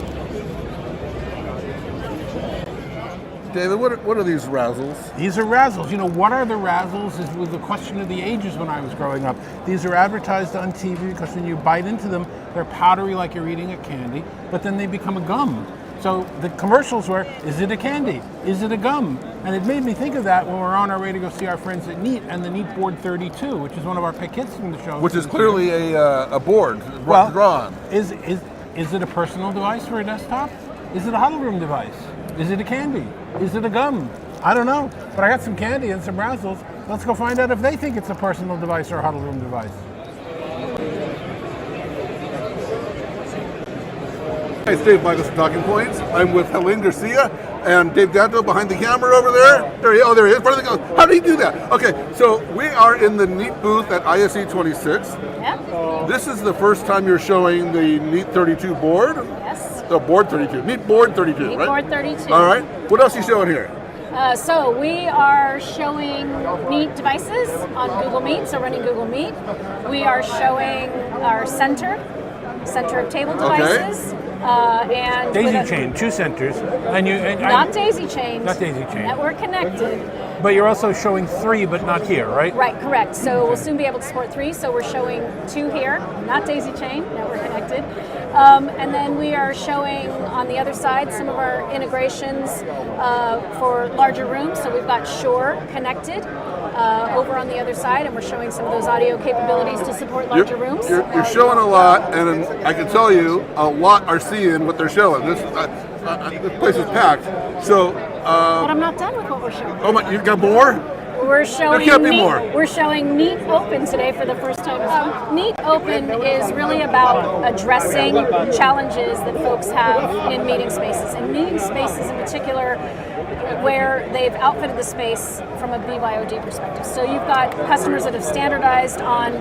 David, what are these razzles? These are razzles. You know, what are the razzles is was the question of the ages when I was growing up. These are advertised on TV because when you bite into them, they're powdery like you're eating a candy, but then they become a gum. So the commercials were, is it a candy? Is it a gum? And it made me think of that when we're on our way to go see our friends at Neat and the Neat Board 32, which is one of our pick hits from the show. Which is clearly a board Well, drawn. Is it a personal device for a desktop? Is it a huddle room device? Is it a candy? Is it a gum? I don't know, but I got some candy and some razzles. Let's go find out if they think it's a personal device or a huddle room device. Hey, it's Dave Michels from TalkingPointz. I'm with Helene Garcia and Dave Danto behind the camera over there. There he is. Where did they go? How did he do that? Okay, so we are in the Neat booth at ISE26. Yep. This is the first time you're showing the Neat 32 board. Yes. The board 32. Neat board 32, Neat right? board 32. All right. What else are you showing here? So we are showing Neat devices on Google Meet, so running Google Meet. We are showing our center of table devices. And Daisy chain, two centers, and not daisy chained. Not daisy chained. Network connected. But you're also showing three, but not here, right? Right, correct. So we'll soon be able to support 3. So we're showing 2 here, not daisy chained, network connected. And then we are showing on the other side some of our integrations for larger rooms. So we've got Shure connected. over on the other side, and we're showing some of those audio capabilities to support larger rooms. You're showing a lot, and I can tell you a lot are seeing what they're showing. This place is packed. So, But I'm not done with what we're showing. oh my, you got more? We're showing There can't be more. We're showing Neat Open today for the first time. Neat Open is really about addressing challenges that folks have in meeting spaces, and meeting spaces in particular where they've outfitted the space from a BYOD perspective. So you've got customers that have standardized on,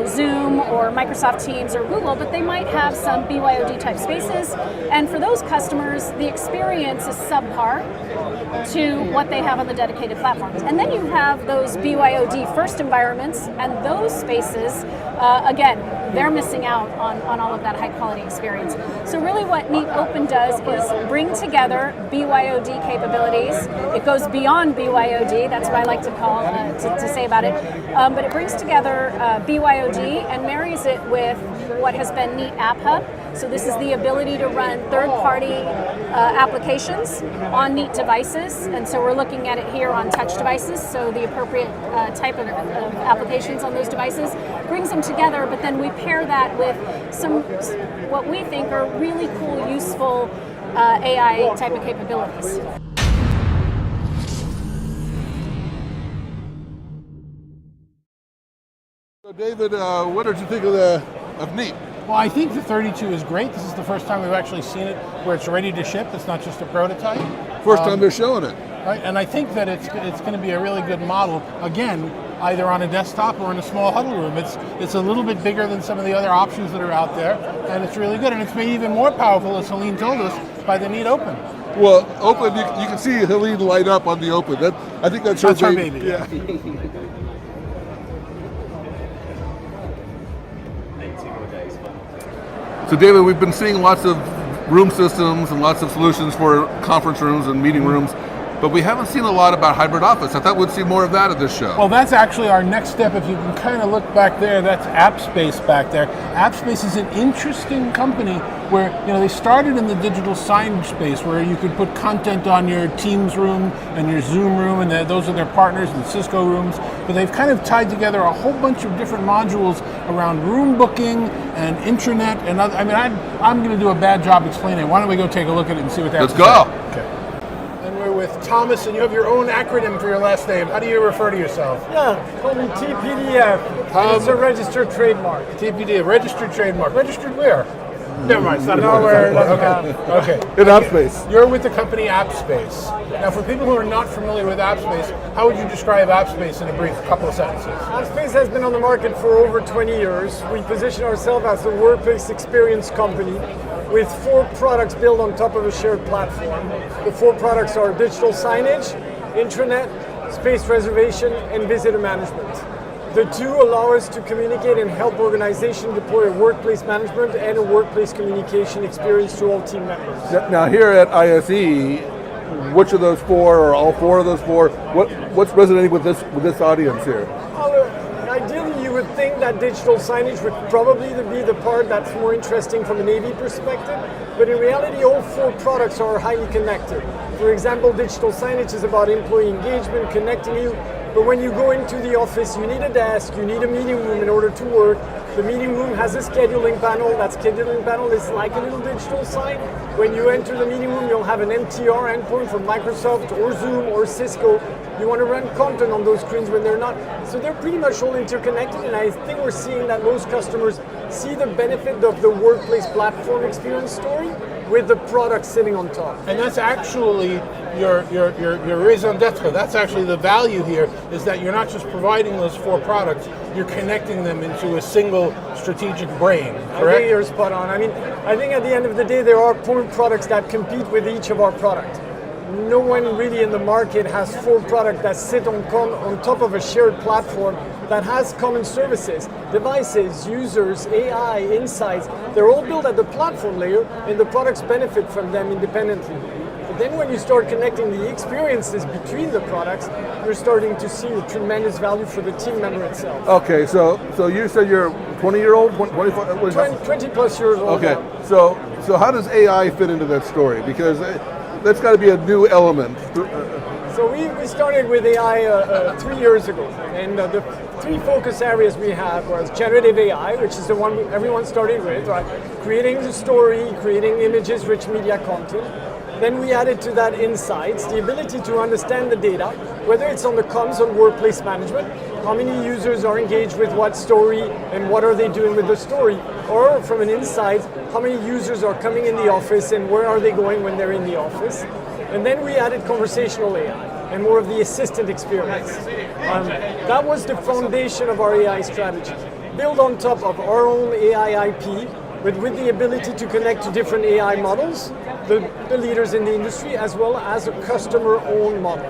Zoom or Microsoft Teams or Google, but they might have some BYOD type spaces. And for those customers, the experience is subpar to what they have on the dedicated platforms. And then you have those BYOD first environments, and those spaces, again, they're missing out on all of that high quality experience. So really what Neat Open does is bring together BYOD capabilities. It goes beyond BYOD, that's what I like to call, to say about it. But it brings together BYOD and marries it with what has been Neat App Hub. So this is the ability to run third-party applications on Neat devices, and so we're looking at it here on touch devices, so the appropriate type of applications on those devices, brings them together, but then we pair that with some, what we think are really cool, useful AI type of capabilities. So David, what did you think of Neat? Well, I think the 32 is great. This is the first time we've actually seen it where it's ready to ship. It's not just a prototype. First time they're showing it. Right, and I think that it's going to be a really good model. Again, either on a desktop or in a small huddle room. It's a little bit bigger than some of the other options that are out there, and it's really good. And it's made even more powerful, as Helene told us, by the Neat Open. Well, Open, you can see Helene light up on the Open. I think that's her baby. Yeah. So David, we've been seeing lots of room systems and lots of solutions for conference rooms and meeting rooms, but we haven't seen a lot about hybrid office. I thought we'd see more of that at this show. Well, that's actually our next step. If you can kind of look back there, that's AppSpace back there. AppSpace is an interesting company where, they started in the digital signage space where you could put content on your Teams room and your Zoom room, and those are their partners, the Cisco rooms. But they've kind of tied together a whole bunch of different modules around room booking and intranet and other. I'm going to do a bad job explaining it. Why don't we go take a look at it and see what that's Let's go. Okay. And we're with Thomas, and you have your own acronym for your last name. How do you refer to yourself? Yeah, call me TPDF. It's a registered trademark. TPDF, registered trademark. Registered where? Never mind, it's not Nowhere. Okay. In AppSpace. You're with the company AppSpace. Now, for people who are not familiar with AppSpace, how would you describe AppSpace in a brief couple of sentences? AppSpace has been on the market for over 20 years. We position ourselves as a workplace experience company with 4 products built on top of a shared platform. The 4 products are digital signage, intranet, space reservation, and visitor management. The 2 allow us to communicate and help organizations deploy a workplace management and a workplace communication experience to all team members. Now here at ISE, which of those 4 or all 4 of those 4, what's resonating with this audience here? Ideally, you would think that digital signage would probably be the part that's more interesting from an AV perspective, but in reality, all 4 products are highly connected. For example, digital signage is about employee engagement, connecting you, but when you go into the office, you need a desk, you need a meeting room in order to work. The meeting room has a scheduling panel. That scheduling panel is like a little digital sign. When you enter the meeting room, you'll have an MTR endpoint from Microsoft or Zoom or Cisco. You want to run content on those screens when they're not. So they're pretty much all interconnected, and I think we're seeing that most customers see the benefit of the workplace platform experience story with the product sitting on top. And that's actually your raison d'etre. That's actually the value here, is that you're not just providing those 4 products, you're connecting them into a single strategic brain, correct? I think you're spot on. I think at the end of the day, there are point products that compete with each of our products. No one really in the market has 4 products that sit on top of a shared platform that has common services, devices, users, AI, insights. They're all built at the platform layer, and the products benefit from them independently. But then when you start connecting the experiences between the products, you're starting to see a tremendous value for the team member itself. Okay, so you said you're 20-year-old, 25? 20 plus years old. Okay, now. so how does AI fit into that story? Because that's got to be a new element. So we started with AI 3 years ago, and the three focus areas we had was generative AI, which is the one everyone started with, right? Creating the story, creating images, rich media content. Then we added to that insights, the ability to understand the data, whether it's on the comms or workplace management, how many users are engaged with what story and what are they doing with the story, or from an insight, how many users are coming in the office and where are they going when they're in the office. And then we added conversational AI and more of the assistant experience. That was the foundation of our AI strategy. Built on top of our own AI IP, but with the ability to connect to different AI models, the leaders in the industry, as well as a customer-owned model.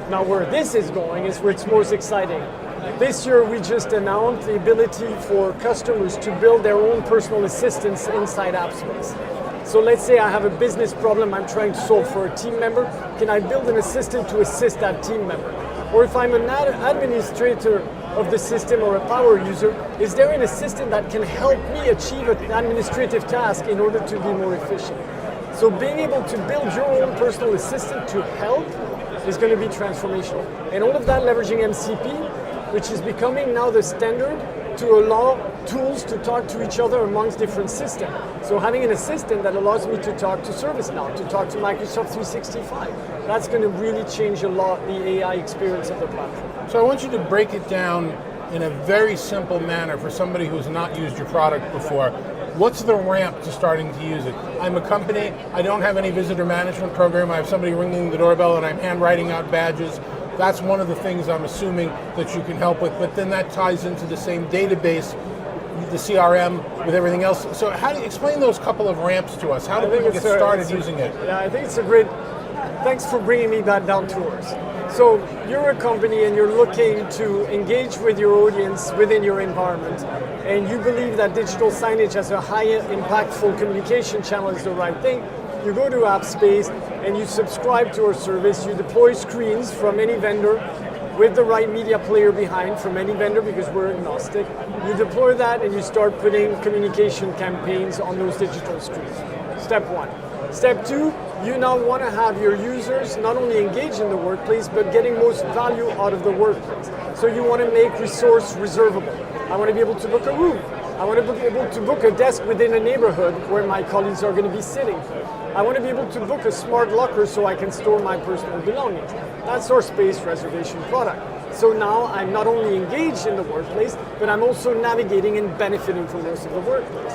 Now where this is going is where it's most exciting. This year we just announced the ability for customers to build their own personal assistants inside AppSpace. So let's say I have a business problem I'm trying to solve for a team member. Can I build an assistant to assist that team member? Or if I'm an administrator of the system or a power user, is there an assistant that can help me achieve an administrative task in order to be more efficient? So being able to build your own personal assistant to help is going to be transformational. And all of that leveraging MCP, which is becoming now the standard to allow tools to talk to each other amongst different systems. So having an assistant that allows me to talk to ServiceNow, to talk to Microsoft 365, that's going to really change a lot the AI experience of the platform. So I want you to break it down in a very simple manner for somebody who's not used your product before. What's the ramp to starting to use it? I'm a company, I don't have any visitor management program, I have somebody ringing the doorbell and I'm handwriting out badges. That's one of the things I'm assuming that you can help with, but then that ties into the same database, the CRM, with everything else. So how do you explain those couple of ramps to us? How do people get started using it? Yeah, I think it's a great, thanks for bringing me back down to earth. So you're a company and you're looking to engage with your audience within your environment, and you believe that digital signage as a high impactful communication channel is the right thing. You go to AppSpace and you subscribe to our service, you deploy screens from any vendor with the right media player behind from any vendor because we're agnostic. You deploy that and you start putting communication campaigns on those digital screens. Step one. Step two, you now want to have your users not only engage in the workplace, but getting most value out of the workplace. So you want to make resource reservable. I want to be able to book a room. I want to be able to book a desk within a neighborhood where my colleagues are going to be sitting. I want to be able to book a smart locker so I can store my personal belongings. That's our space reservation product. So now I'm not only engaged in the workplace, but I'm also navigating and benefiting from most of the workplace.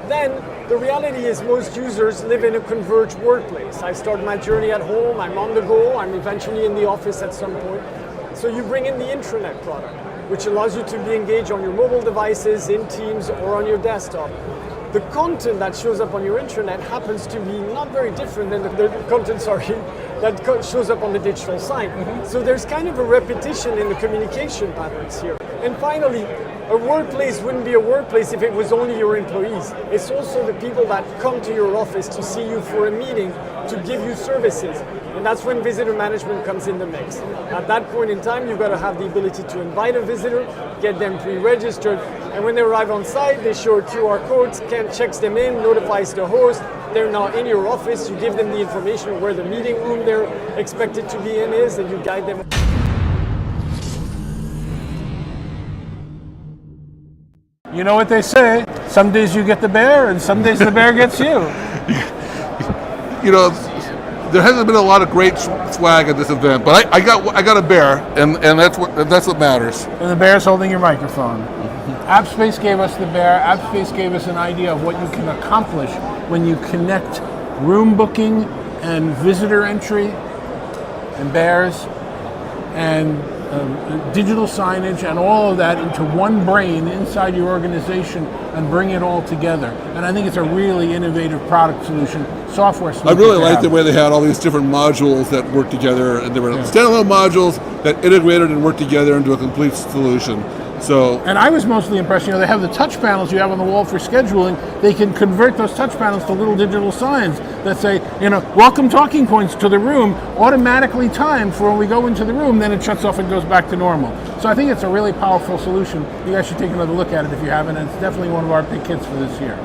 Then the reality is most users live in a converged workplace. I start my journey at home, I'm on the go, I'm eventually in the office at some point. So you bring in the intranet product, which allows you to be engaged on your mobile devices, in Teams, or on your desktop. The content that shows up on your intranet happens to be not very different than the content, that shows up on the digital sign. So there's kind of a repetition in the communication patterns here. And finally, a workplace wouldn't be a workplace if it was only your employees. It's also the people that come to your office to see you for a meeting, to give you services. And that's when visitor management comes in the mix. At that point in time, you've got to have the ability to invite a visitor, get them pre-registered, and when they arrive on site, they show a QR code, checks them in, notifies the host. They're now in your office, you give them the information of where the meeting room they're expected to be in is, and you guide them. You know what they say, some days you get the bear and some days the bear gets you. You know, there hasn't been a lot of great swag at this event, but I got a bear, and that's what matters. And the bear's holding your microphone. AppSpace gave us the bear. AppSpace gave us an idea of what you can accomplish when you connect room booking and visitor entry and bears and digital signage and all of that into one brain inside your organization and bring it all together. And I think it's a really innovative product solution, software solution. I really like the way they had all these different modules that work together, and there were standalone modules that integrated and worked together into a complete solution. So, and I was mostly impressed, they have the touch panels you have on the wall for scheduling. They can convert those touch panels to little digital signs that say, welcome TalkingPointz to the room, automatically timed for when we go into the room, then it shuts off and goes back to normal. So I think it's a really powerful solution. You guys should take another look at it if you haven't, and it's definitely one of our big hits for this year.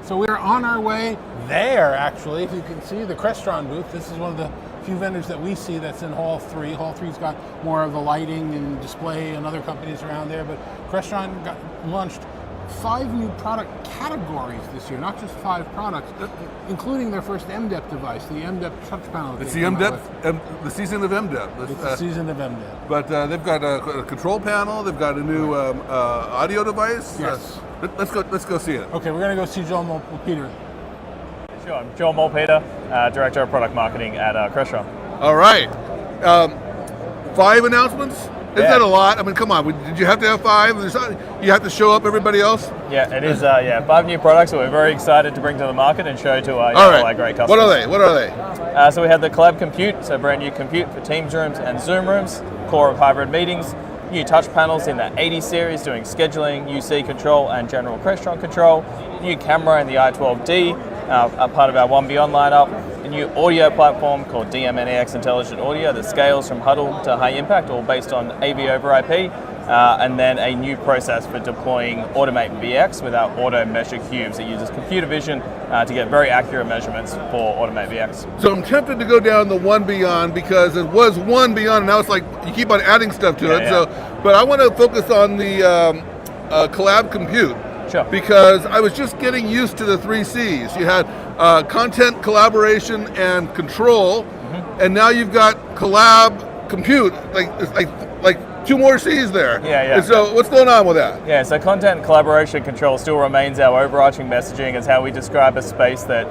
So we're on our way there, actually. If you can see the Crestron booth, this is one of the few vendors that we see that's in Hall 3. Hall 3's got more of the lighting and display and other companies around there, but Crestron launched 5 new product categories this year, not just 5 products, including their first MDEP device, the MDEP touch panel. It's the MDEP, the season of MDEP. It's the season of MDEP. But they've got a control panel. They've got a new audio device. Yes. Let's go see it. Okay, we're gonna go see Joel Mulpeter. Sure, I'm Joel Mulpeter, Director of Product Marketing at Crestron. All right. 5 announcements? Isn't that a lot? I mean, come on. Did you have to have 5? You have to show up everybody else? Yeah, it is 5 new products that we're very excited to bring to the market and show to all our great customers. What are they? So we have the Collab Compute, so brand new compute for Teams rooms and Zoom rooms, core of hybrid meetings, new touch panels in the 80 series doing scheduling, UC control and general Crestron control, new camera in the i12D, a part of our One Beyond lineup, a new audio platform called DMNAX Intelligent Audio that scales from huddle to high impact, all based on AV over IP, and then a new process for deploying Automate VX with our auto measure cubes. It uses computer vision to get very accurate measurements for Automate VX. So I'm tempted to go down the One Beyond because it was One Beyond, and now it's like you keep on adding stuff to it. So, but I want to focus on the Collab Compute. Sure. Because I was just getting used to the 3 C's. You had content, collaboration, and control, and now you've got Collab Compute. It's like 2 more C's there. Yeah. And so what's going on with that? Yeah, so content, collaboration, control still remains our overarching messaging as how we describe a space that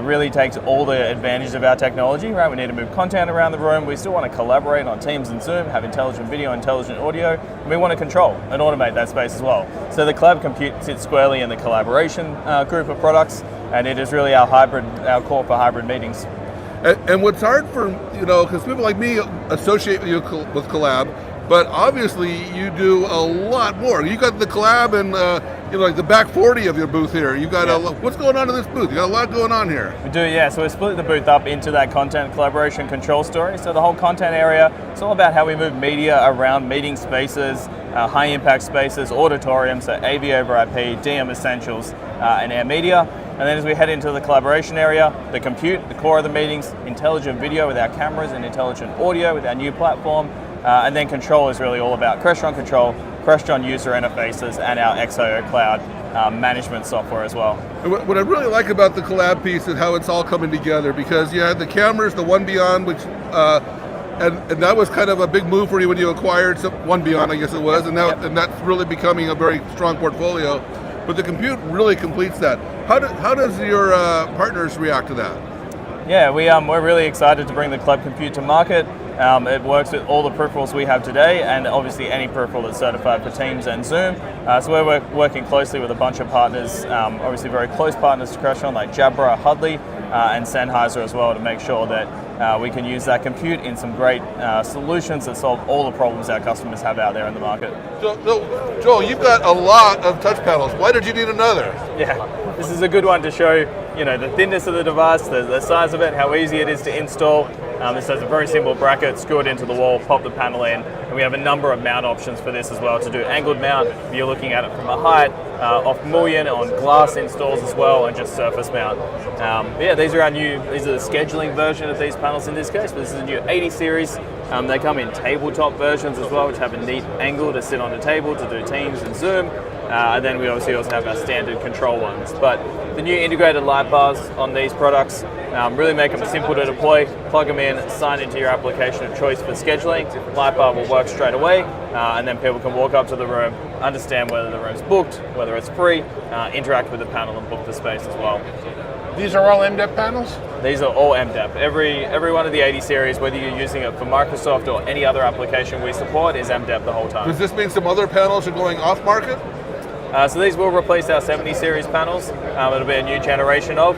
really takes all the advantages of our technology, right? We need to move content around the room. We still want to collaborate on Teams and Zoom, have intelligent video, intelligent audio, and we want to control and automate that space as well. So the Collab Compute sits squarely in the collaboration group of products, and it is really our core for hybrid meetings. And what's hard for, because people like me associate you with Collab, but obviously you do a lot more. You got the Collab and like the back 40 of your booth here. You got what's going on in this booth? You got a lot going on here. We do, yeah. So we split the booth up into that content, collaboration, control story. So the whole content area, it's all about how we move media around meeting spaces, high impact spaces, auditoriums, so AV over IP, DM essentials, and air media. And then as we head into the collaboration area, the compute, the core of the meetings, intelligent video with our cameras and intelligent audio with our new platform. And then control is really all about Crestron control, Crestron user interfaces, and our XIO cloud management software as well. What I really like about the Collab piece is how it's all coming together, because you had the cameras, the One Beyond, which and that was kind of a big move for you when you acquired One Beyond, I guess it was, and that's really becoming a very strong portfolio. But the compute really completes that. How does your partners react to that? Yeah, we're really excited to bring the Collab Compute to market. It works with all the peripherals we have today, and obviously any peripheral that's certified for Teams and Zoom. So we're working closely with a bunch of partners, obviously very close partners to Crestron like Jabra, Hudley, and Sennheiser as well, to make sure that we can use that compute in some great solutions that solve all the problems our customers have out there in the market. So Joel, you've got a lot of touch panels. Why did you need another? Yeah, this is a good one to show the thinness of the device, the size of it, how easy it is to install. This has a very simple bracket, screw it into the wall, pop the panel in, and we have a number of mount options for this as well to do angled mount if you're looking at it from a height, off mullion, on glass installs as well, and just surface mount. These are the scheduling version of these panels in this case, but this is a new 80 series. They come in tabletop versions as well, which have a neat angle to sit on the table to do Teams and Zoom. And then we obviously also have our standard control ones. But the new integrated light bars on these products really make them simple to deploy. Plug them in, sign into your application of choice for scheduling. Light bar will work straight away, and then people can walk up to the room, understand whether the room's booked, whether it's free, interact with the panel and book the space as well. These are all MDEP panels? These are all MDEP. Every one of the 80 series, whether you're using it for Microsoft or any other application we support, is MDEP the whole time. Does this mean some other panels are going off market? So these will replace our 70 series panels. It'll be a new generation of.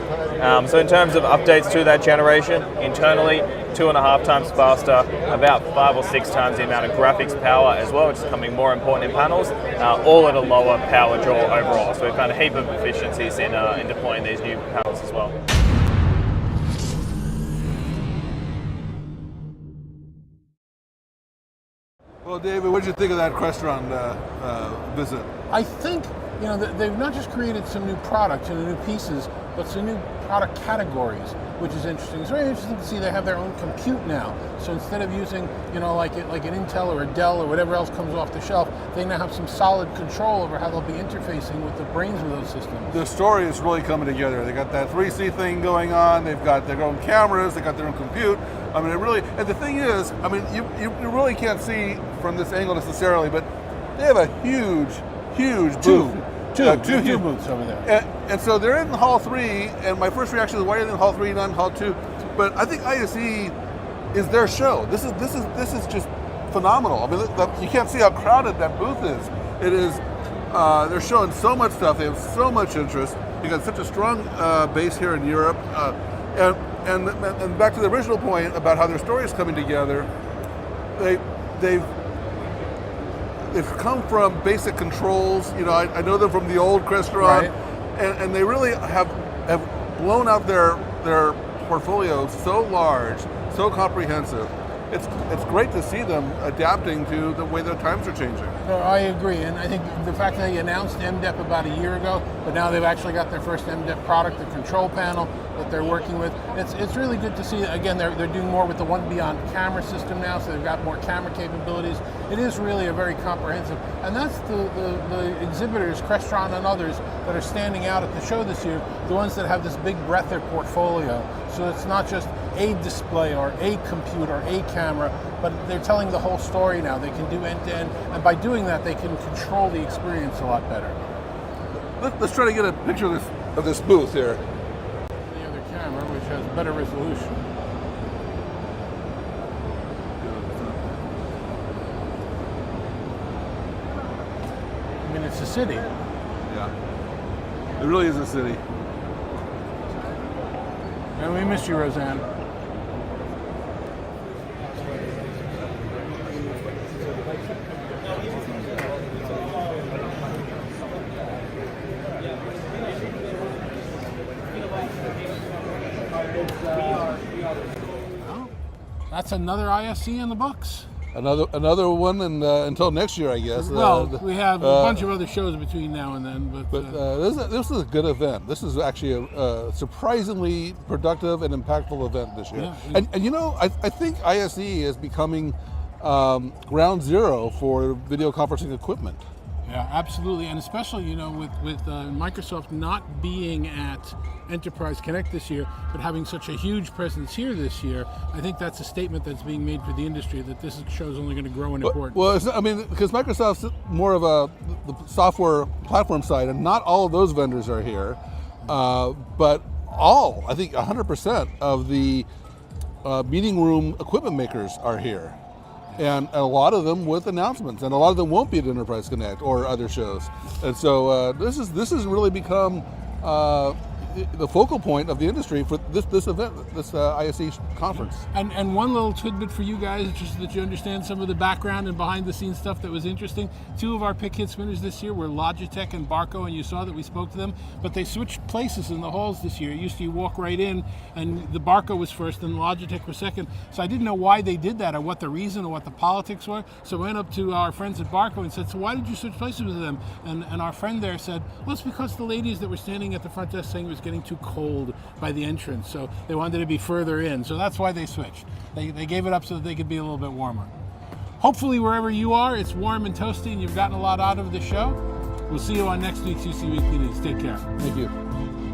So in terms of updates to that generation, internally 2.5 times faster, about 5 or 6 times the amount of graphics power as well, which is becoming more important in panels, all at a lower power draw overall. So we found a heap of efficiencies in deploying these new panels as well. Well, Well, David, what did you think of that Crestron visit? I think, they've not just created some new products and new pieces, but some new product categories, which is interesting. It's very interesting to see they have their own compute now. So instead of using, like an Intel or a Dell or whatever else comes off the shelf, they now have some solid control over how they'll be interfacing with the brains of those systems. The story is really coming together. They got that 3C thing going on. They've got their own cameras. They got their own compute. I mean, and the thing is, I mean, you really can't see from this angle necessarily, but they have a huge booth. Two booths over there. And so they're in Hall 3, and my first reaction is, why are they in Hall 3, not in Hall 2? But I think ISE is their show. This is just phenomenal. I mean, you can't see how crowded that booth is. It is. They're showing so much stuff. They have so much interest. You got such a strong base here in Europe. And back to the original point about how their story is coming together, they've come from basic controls. I know them from the old Crestron, right. and they really have blown out their portfolio so large, so comprehensive. It's great to see them adapting to the way the times are changing. No, I agree, and I think the fact that they announced MDEP about a year ago, but now they've actually got their first MDEP product, the control panel that they're working with. It's really good to see. Again, they're doing more with the One Beyond camera system now, so they've got more camera capabilities. It is really a very comprehensive, and that's the exhibitors, Crestron and others, that are standing out at the show this year, the ones that have this big breadth of portfolio. So it's not just a display or a computer or a camera, but they're telling the whole story now. They can do end-to-end, and by doing that, they can control the experience a lot better. Let's try to get a picture of this booth here. The other camera, which has better resolution. I mean, it's a city. Yeah, it really is a city. And we miss you, Roseanne. Well, that's another ISE in the books. Another one, and until next year, I guess. Well, we have a bunch of other shows between now and then, but this is a good event. This is actually a surprisingly productive and impactful event this year. Yeah. And I think ISE is becoming ground zero for video conferencing equipment. Yeah, absolutely, and especially with Microsoft not being at Enterprise Connect this year, but having such a huge presence here this year, I think that's a statement that's being made for the industry that this show is only going to grow in importance. Well, because Microsoft's more of the software platform side, and not all of those vendors are here, but I think 100% of the meeting room equipment makers are here. And a lot of them with announcements, and a lot of them won't be at Enterprise Connect or other shows. And so this has really become the focal point of the industry for this event, this ISE conference. And one little tidbit for you guys, just so that you understand some of the background and behind the scenes stuff that was interesting. Two of our pick hit winners this year were Logitech and Barco, and you saw that we spoke to them, but they switched places in the halls this year. It used to you walk right in, and the Barco was first and Logitech was second. So I didn't know why they did that or what the reason or what the politics were. So I went up to our friends at Barco and said, so why did you switch places with them? And our friend there said, well, it's because the ladies that were standing at the front desk saying it was getting too cold by the entrance, so they wanted to be further in. So that's why they switched. They gave it up so that they could be a little bit warmer. Hopefully wherever you are, it's warm and toasty and you've gotten a lot out of the show. We'll see you on next week's UC Weekly News. Take care. Thank you.